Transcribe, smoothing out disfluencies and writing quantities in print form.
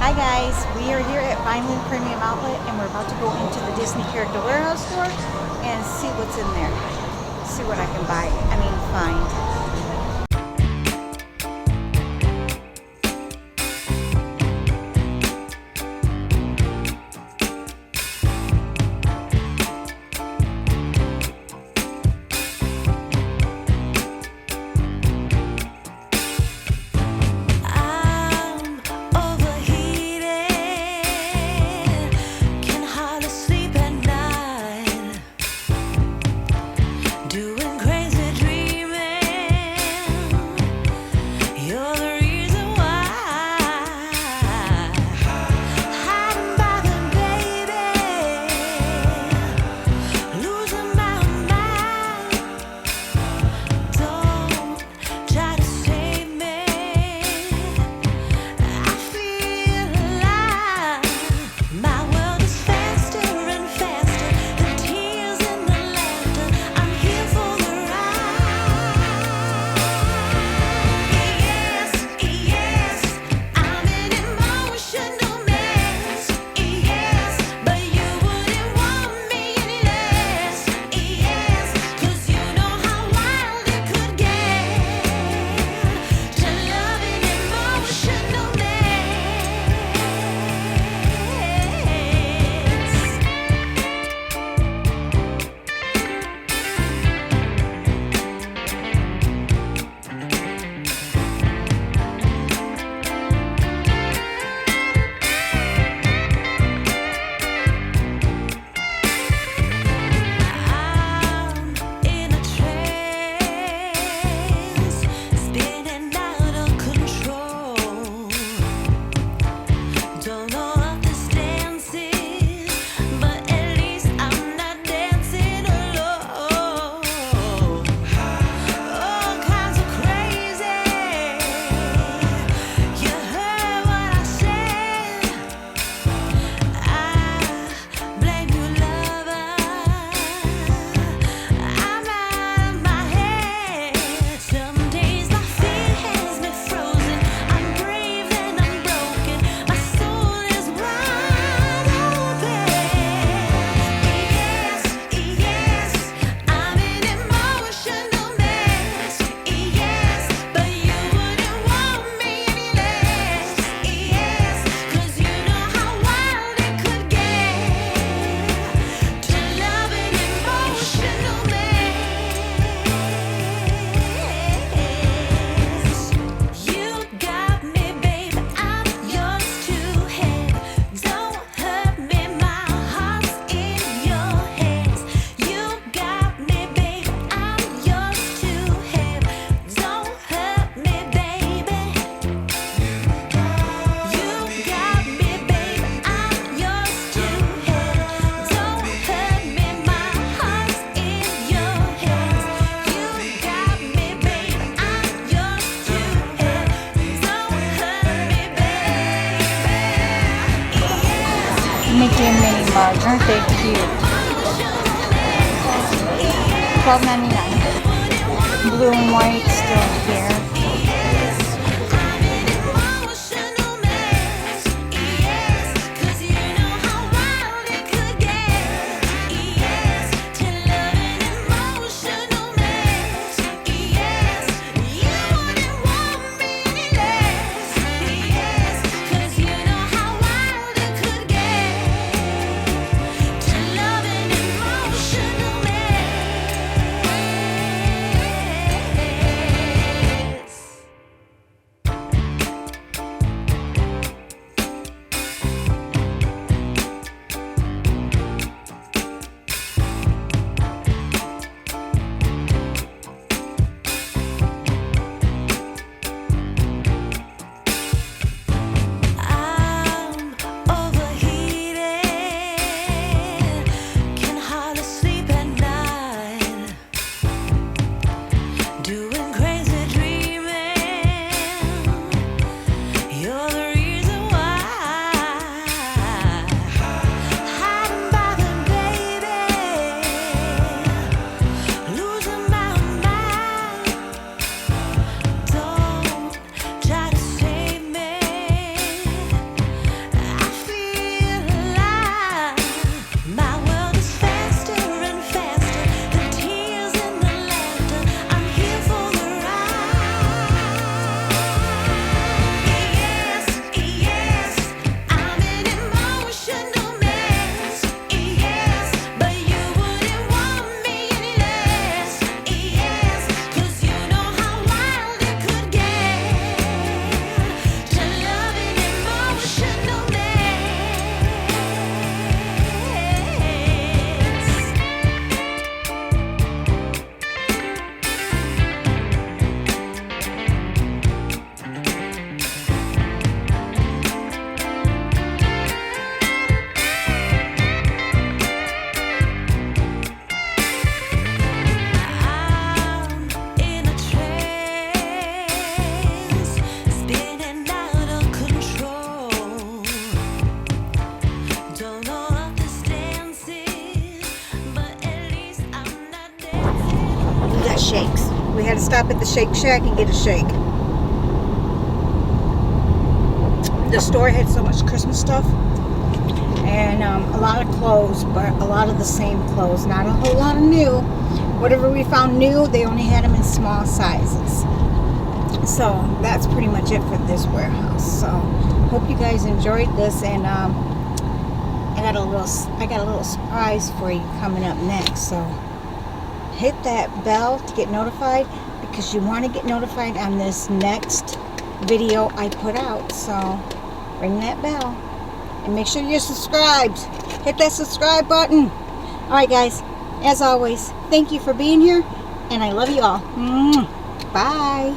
Hi guys, we are here at Vineland Premium Outlet and we're about to go into the Disney Character Warehouse store and see what's in there. See what I can buy, find. Mickey and Minnie mugs, aren't they cute? $12.99. Blue and white still here. stop at the Shake Shack and get a shake. The store had so much Christmas stuff. And a lot of clothes, but a lot of the same clothes. Not a whole lot of new. Whatever we found new, they only had them in small sizes. So that's pretty much it for this warehouse. So hope you guys enjoyed this, and I got a little surprise for you coming up next. So hit that bell to get notified, because you want to get notified on this next video I put out. So ring that bell. And make sure you're subscribed. Hit that subscribe button. Alright guys, as always, thank you for being here. And I love you all. Bye.